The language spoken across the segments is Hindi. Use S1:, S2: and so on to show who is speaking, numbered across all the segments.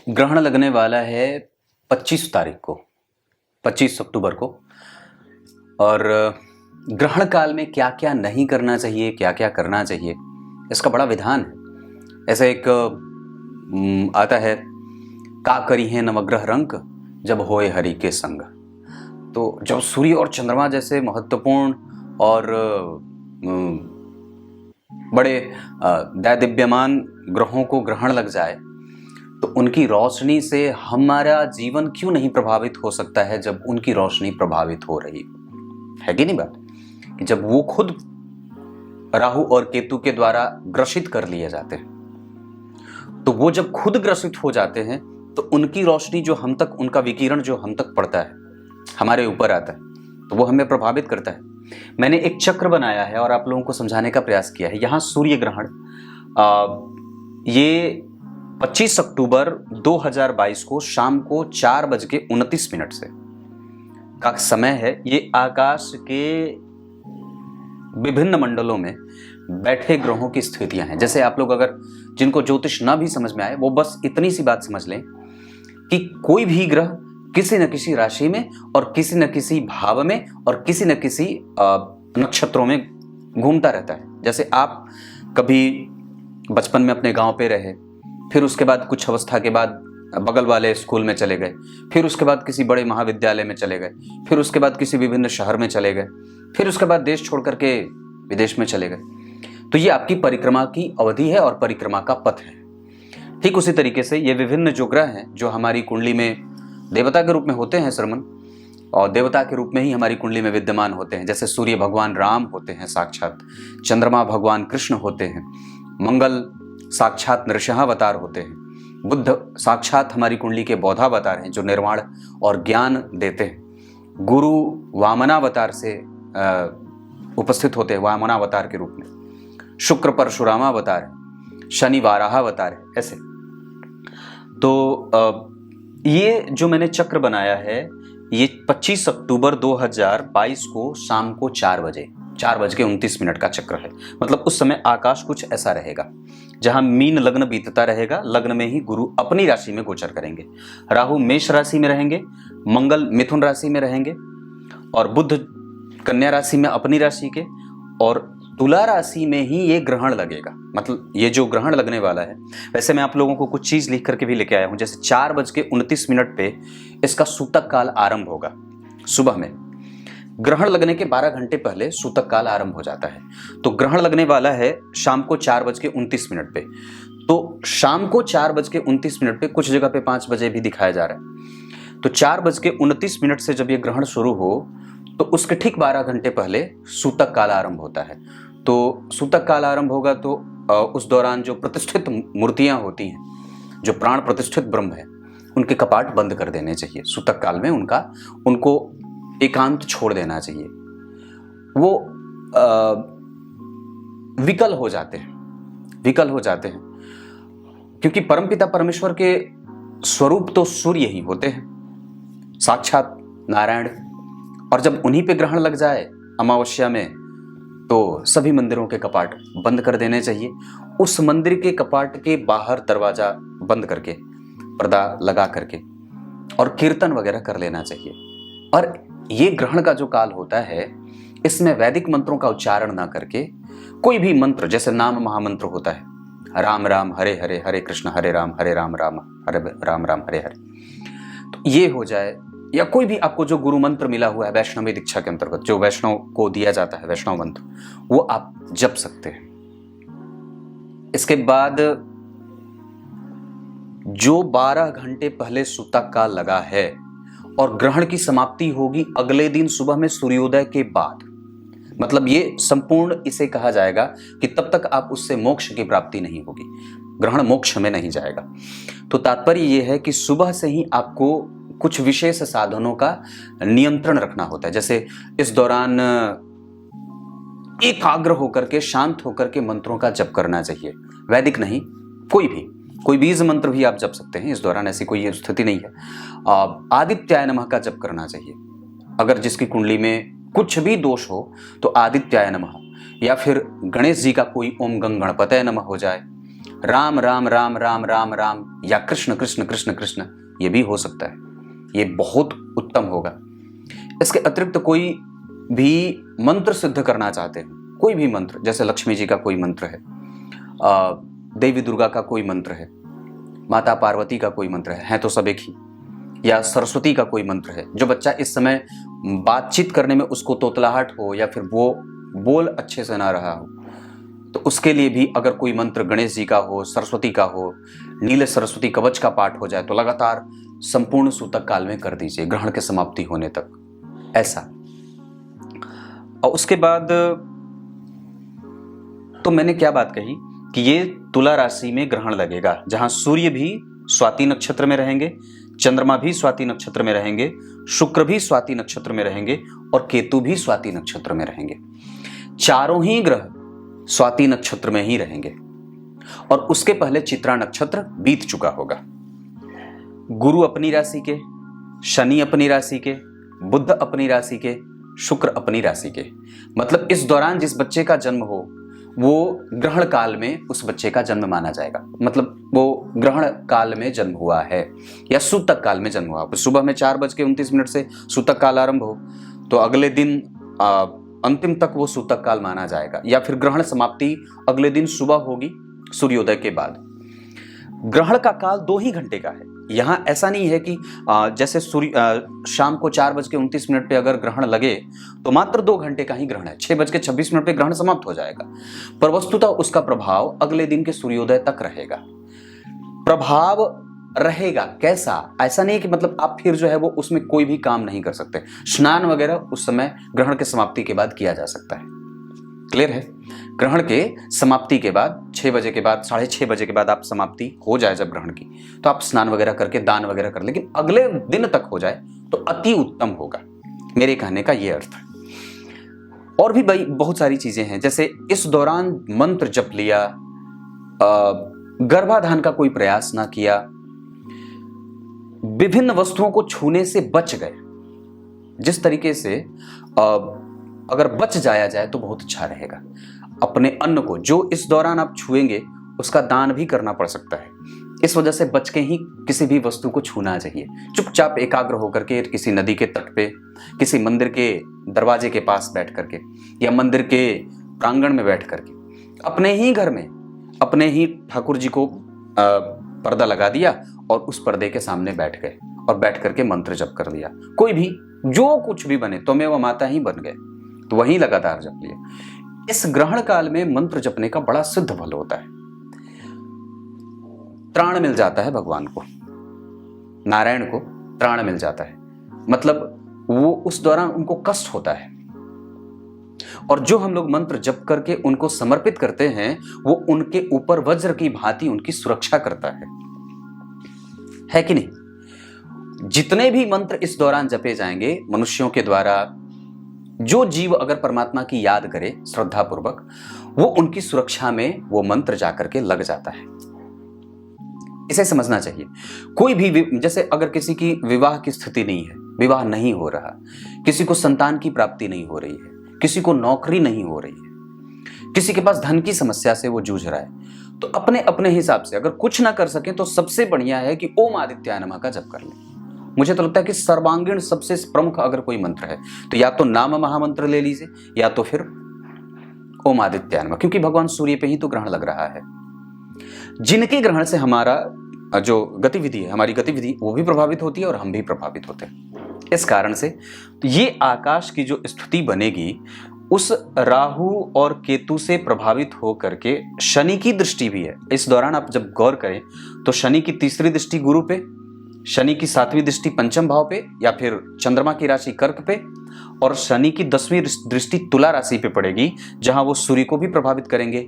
S1: ग्रहण लगने वाला है 25 तारीख को, 25 अक्टूबर को। और ग्रहण काल में क्या क्या नहीं करना चाहिए, क्या क्या करना चाहिए, इसका बड़ा विधान है। ऐसा एक आता है, का करी है नवग्रह रंक, जब होए हरि के संग। तो जब सूर्य और चंद्रमा जैसे महत्वपूर्ण और बड़े दैदिव्यमान ग्रहों को ग्रहण लग जाए तो उनकी रोशनी से हमारा जीवन क्यों नहीं प्रभावित हो सकता है, जब उनकी रोशनी प्रभावित हो रही है कि नहीं बात, कि जब वो खुद राहु और केतु के द्वारा ग्रसित कर लिए जाते हैं, तो वो जब खुद ग्रसित हो जाते हैं तो उनकी रोशनी जो हम तक, उनका विकिरण जो हम तक पड़ता है, हमारे ऊपर आता है, तो वो हमें प्रभावित करता है। मैंने एक चक्र बनाया है और आप लोगों को समझाने का प्रयास किया है। यहाँ सूर्य ग्रहण ये 25 अक्टूबर 2022 को शाम को 4:29 से का समय है। ये आकाश के विभिन्न मंडलों में बैठे ग्रहों की स्थितियां हैं। जैसे आप लोग अगर जिनको ज्योतिष ना भी समझ में आए, वो बस इतनी सी बात समझ लें कि कोई भी ग्रह किसी न किसी राशि में और किसी न किसी भाव में और किसी न किसी नक्षत्रों में घूमता रहता है। जैसे आप कभी बचपन में अपने गांव पे रहे, फिर उसके बाद कुछ अवस्था के बाद बगल वाले स्कूल में चले गए, फिर उसके बाद किसी बड़े महाविद्यालय में चले गए, फिर उसके बाद किसी विभिन्न शहर में चले गए, फिर उसके बाद देश छोड़ करके विदेश में चले गए। तो ये आपकी परिक्रमा की अवधि है और परिक्रमा का पथ है। ठीक उसी तरीके से ये विभिन्न जो ग्रह हैं, जो हमारी कुंडली में देवता के रूप में होते हैं श्रमण, और देवता के रूप में ही हमारी कुंडली में विद्यमान होते हैं। जैसे सूर्य भगवान राम होते हैं साक्षात, चंद्रमा भगवान कृष्ण होते हैं, मंगल साक्षात नृसिंहावतार होते हैं, बुद्ध साक्षात हमारी कुंडली के बौद्धावतार हैं जो निर्वाण और ज्ञान देते हैं, गुरु वामनावतार से उपस्थित होते हैं वामनावतार के रूप में, शुक्र परशुरामावतार है, शनि वाराहावतार है। ऐसे तो ये जो मैंने चक्र बनाया है, ये 25 अक्टूबर 2022 को शाम को 4:29 का चक्र है। मतलब उस समय आकाश कुछ ऐसा रहेगा जहां मीन लग्न बीतता रहेगा। लग्न में ही गुरु अपनी राशि में गोचर करेंगे, राहु मेष राशि में रहेंगे, मंगल मिथुन राशि में रहेंगे और बुध कन्या राशि में अपनी राशि के, और तुला राशि में ही ये ग्रहण लगेगा। मतलब ये जो ग्रहण लगने वाला है, वैसे मैं आप लोगों को कुछ चीज लिख करके भी लेके आया हूं। जैसे 4:29 पे इसका सूतक काल आरंभ होगा। सुबह में ग्रहण लगने के 12 घंटे पहले सूतक काल आरंभ हो जाता है। तो ग्रहण लगने वाला है शाम को 4:29 पे। तो शाम को 4:29 पे, कुछ जगह पे 5 बजे भी दिखाया जा रहा है। तो 4:29 से जब ये ग्रहण शुरू हो तो उसके ठीक 12 घंटे पहले सूतक काल आरंभ होता है। तो सूतक काल आरंभ होगा तो उस दौरान जो प्रतिष्ठित मूर्तियां होती हैं, जो प्राण प्रतिष्ठित ब्रह्म है, उनके कपाट बंद कर देने चाहिए। सूतक काल में उनको एकांत छोड़ देना चाहिए। वो विकल हो जाते हैं, क्योंकि परमपिता परमेश्वर के स्वरूप तो सूर्य ही होते हैं, साक्षात नारायण। और जब उन्हीं पे ग्रहण लग जाए अमावस्या में, तो सभी मंदिरों के कपाट बंद कर देने चाहिए। उस मंदिर के कपाट के बाहर दरवाजा बंद करके, पर्दा लगा करके, और कीर्तन वगैरह कर लेना चाहिए। और ये ग्रहण का जो काल होता है, इसमें वैदिक मंत्रों का उच्चारण ना करके कोई भी मंत्र, जैसे नाम महामंत्र होता है, राम राम हरे हरे, हरे कृष्ण हरे राम राम हरे राम हरे हरे, तो ये हो जाए। या कोई भी आपको जो गुरु मंत्र मिला हुआ है वैष्णवी दीक्षा के अंतर्गत, जो वैष्णव को दिया जाता है वैष्णव मंत्र, वो आप जप सकते हैं। इसके बाद जो 12 घंटे पहले सूतक काल लगा है और ग्रहण की समाप्ति होगी अगले दिन सुबह में सूर्योदय के बाद, मतलब ये संपूर्ण इसे कहा जाएगा कि तब तक आप उससे मोक्ष की प्राप्ति नहीं होगी, ग्रहण मोक्ष में नहीं जाएगा। तो तात्पर्य यह है कि सुबह से ही आपको कुछ विशेष साधनों का नियंत्रण रखना होता है। जैसे इस दौरान एकाग्र होकर के, शांत होकर के मंत्रों का जप करना चाहिए। वैदिक नहीं, कोई बीज मंत्र भी आप जप सकते हैं इस दौरान, ऐसी कोई स्थिति नहीं है। आदित्याय नमः का जप करना चाहिए। अगर जिसकी कुंडली में कुछ भी दोष हो तो आदित्याय नमः, या फिर गणेश जी का कोई ओम गंग गणपतये नमः हो जाए, राम राम राम राम राम राम या कृष्ण कृष्ण कृष्ण कृष्ण, ये भी हो सकता है। ये बहुत उत्तम होगा। इसके अतिरिक्त कोई भी मंत्र सिद्ध करना चाहते हैं, कोई भी मंत्र, जैसे लक्ष्मी जी का कोई मंत्र है, देवी दुर्गा का कोई मंत्र है, माता पार्वती का कोई मंत्र है तो सब एक ही, या सरस्वती का कोई मंत्र है, जो बच्चा इस समय बातचीत करने में उसको तोतलाहट हो या फिर वो बोल अच्छे से ना रहा हो, तो उसके लिए भी अगर कोई मंत्र गणेश जी का हो, सरस्वती का हो, नीले सरस्वती कवच का पाठ हो जाए तो लगातार संपूर्ण सूतक काल में कर दीजिए, ग्रहण के समाप्ति होने तक, ऐसा। और उसके बाद तो मैंने क्या बात कही कि ये तुला राशि में ग्रहण लगेगा, जहां सूर्य भी स्वाति नक्षत्र में रहेंगे, चंद्रमा भी स्वाति नक्षत्र में रहेंगे, शुक्र भी स्वाति नक्षत्र में रहेंगे और केतु भी स्वाति नक्षत्र में रहेंगे। चारों ही ग्रह स्वाति नक्षत्र में ही रहेंगे। और उसके पहले चित्रा नक्षत्र बीत चुका होगा। गुरु अपनी राशि के, शनि अपनी राशि के, बुध अपनी राशि के, शुक्र अपनी राशि के। मतलब इस दौरान जिस बच्चे का जन्म हो वो ग्रहण काल में उस बच्चे का जन्म माना जाएगा। मतलब वो ग्रहण काल में जन्म हुआ है या सूतक काल में जन्म हुआ। सुबह में 4:29 से सूतक काल आरंभ हो तो अगले दिन अंतिम तक वो सूतक काल माना जाएगा, या फिर ग्रहण समाप्ति अगले दिन सुबह होगी सूर्योदय के बाद। ग्रहण का काल 2 ही घंटे का है। यहाँ ऐसा नहीं है कि जैसे शाम को 4:29 पे अगर ग्रहण लगे तो मात्र 2 घंटे का ही ग्रहण है, 6:26 पे ग्रहण समाप्त हो जाएगा। पर वस्तुतः उसका प्रभाव अगले दिन के सूर्योदय तक रहेगा। प्रभाव रहेगा कैसा, ऐसा नहीं कि मतलब आप फिर जो है वो उसमें कोई भी काम नहीं कर सकते। स्नान वगैरह उस समय ग्रहण के समाप्ति के बाद किया जा सकता है। क्लियर है? ग्रहण के समाप्ति के बाद 6 बजे के बाद, 6:30 बजे के बाद आप समाप्ति हो जाए जब ग्रहण की, तो आप स्नान वगैरह करके दान वगैरह कर, लेकिन अगले दिन तक हो जाए तो अति उत्तम होगा। मेरे कहने का ये अर्थ है। और भी भाई बहुत सारी चीजें हैं, जैसे इस दौरान मंत्र जप लिया, गर्भाधान का कोई प्रयास ना किया, विभिन्न वस्तुओं को छूने से बच गए। जिस तरीके से अगर बच जाया जाए तो बहुत अच्छा रहेगा। अपने अन्न को जो इस दौरान आप छुएंगे उसका दान भी करना पड़ सकता है। इस वजह से बच के ही किसी भी वस्तु को छूना चाहिए। चुपचाप एकाग्र होकर के किसी नदी के तट पे, किसी मंदिर के दरवाजे के पास बैठ करके या मंदिर के प्रांगण में बैठ करके अपने ही घर में अपने ही ठाकुर जी को पर्दा लगा दिया और उस पर्दे के सामने बैठ गए और बैठ करके मंत्र जप कर लिया। कोई भी जो कुछ भी बने, त्वमेव माता ही बन गए, तो वहीं लगातार जप लिया। इस ग्रहण काल में मंत्र जपने का बड़ा सिद्ध फल होता है। त्राण मिल जाता है भगवान को, नारायण को त्राण मिल जाता है। मतलब वो उस दौरान उनको कष्ट होता है, और जो हम लोग मंत्र जप करके उनको समर्पित करते हैं वो उनके ऊपर वज्र की भांति उनकी सुरक्षा करता है कि नहीं? जितने भी मंत्र इस दौरान जपे जाएंगे मनुष्यों के द्वारा, जो जीव अगर परमात्मा की याद करे श्रद्धा पूर्वक, वो उनकी सुरक्षा में वो मंत्र जाकर के लग जाता है। इसे समझना चाहिए। कोई भी, जैसे अगर किसी की विवाह की स्थिति नहीं है, विवाह नहीं हो रहा, किसी को संतान की प्राप्ति नहीं हो रही है, किसी को नौकरी नहीं हो रही है, किसी के पास धन की समस्या से वो जूझ रहा है, तो अपने अपने हिसाब से अगर कुछ ना कर सके तो सबसे बढ़िया है कि ओम आदित्याय नमः का जप कर लें। मुझे तो लगता है कि सर्वांगीण सबसे प्रमुख अगर कोई मंत्र है तो या तो नाम महामंत्र ले लीजिए या तो फिर ओम आदित्याय नमः, क्योंकि भगवान सूर्य पे ही तो ग्रहण लग रहा है। जिनके ग्रहण से हमारा जो गतिविधि है, हमारी गतिविधि वो भी प्रभावित होती है और हम भी प्रभावित होते हैं। इस कारण से तो ये आकाश की जो स्थिति बनेगी उस राहु और केतु से प्रभावित हो करके शनि की दृष्टि भी है। इस दौरान आप जब गौर करें तो शनि की 3री दृष्टि गुरु पे, शनि की 7वीं दृष्टि पंचम भाव पे या फिर चंद्रमा की राशि कर्क पे, और शनि की 10वीं दृष्टि तुला राशि पे पड़ेगी, जहां वो सूर्य को भी प्रभावित करेंगे।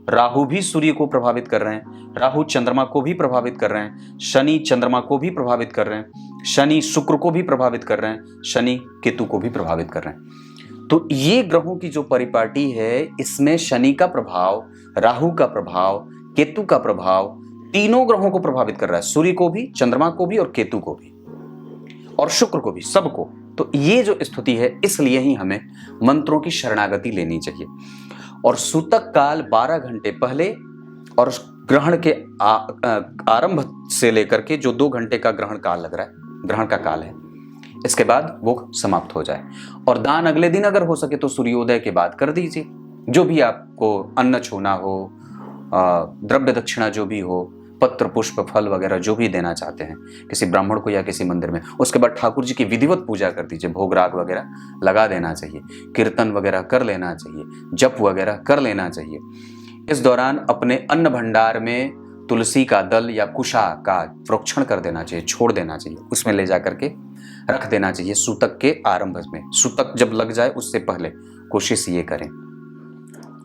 S1: राहु भी सूर्य को प्रभावित कर रहे हैं, राहु चंद्रमा को भी प्रभावित कर रहे हैं, शनि चंद्रमा को भी प्रभावित कर रहे हैं, शनि शुक्र को भी प्रभावित कर रहे हैं, शनि केतु को भी प्रभावित कर रहे हैं। तो ये ग्रहों की जो परिपाटी है, इसमें शनि का प्रभाव, राहु का प्रभाव, केतु का प्रभाव तीनों ग्रहों को प्रभावित कर रहा है, सूर्य को भी, चंद्रमा को भी और केतु को भी और शुक्र को भी, सबको। तो ये जो स्थिति है, इसलिए ही हमें मंत्रों की शरणागति लेनी चाहिए। और सूतक काल 12 घंटे पहले और ग्रहण के आरंभ से लेकर के जो 2 घंटे का ग्रहण काल लग रहा है, ग्रहण का काल है, इसके बाद वो समाप्त हो जाए। और दान अगले दिन अगर हो सके तो सूर्योदय के बाद कर दीजिए। जो भी आपको अन्न छूना हो, द्रव्य दक्षिणा जो भी हो, पत्र पुष्प फल वगैरह जो भी देना चाहते हैं किसी ब्राह्मण को या किसी मंदिर में, उसके बाद ठाकुर जी की विधिवत पूजा कर दीजिए, भोग राग वगैरह लगा देना चाहिए, कीर्तन वगैरह कर लेना चाहिए, जप वगैरह कर लेना चाहिए। इस दौरान अपने अन्न भंडार में तुलसी का दल या कुशा का प्रोक्षण कर देना चाहिए, छोड़ देना चाहिए, उसमें ले जा करके रख देना चाहिए सूतक के आरंभ में। सूतक जब लग जाए उससे पहले कोशिश ये करें।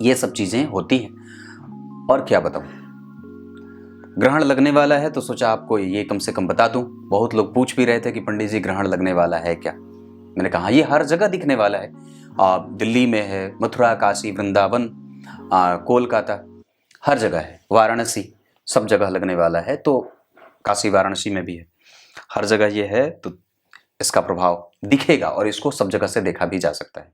S1: ये सब चीजें होती हैं। और क्या बताऊं, ग्रहण लगने वाला है तो सोचा आपको ये कम से कम बता दूं। बहुत लोग पूछ भी रहे थे कि पंडित जी ग्रहण लगने वाला है क्या। मैंने कहा ये हर जगह दिखने वाला है। दिल्ली में है, मथुरा, काशी, वृंदावन, कोलकाता, हर जगह है, वाराणसी, सब जगह लगने वाला है। तो काशी वाराणसी में भी है, हर जगह ये है, तो इसका प्रभाव दिखेगा और इसको सब जगह से देखा भी जा सकता है।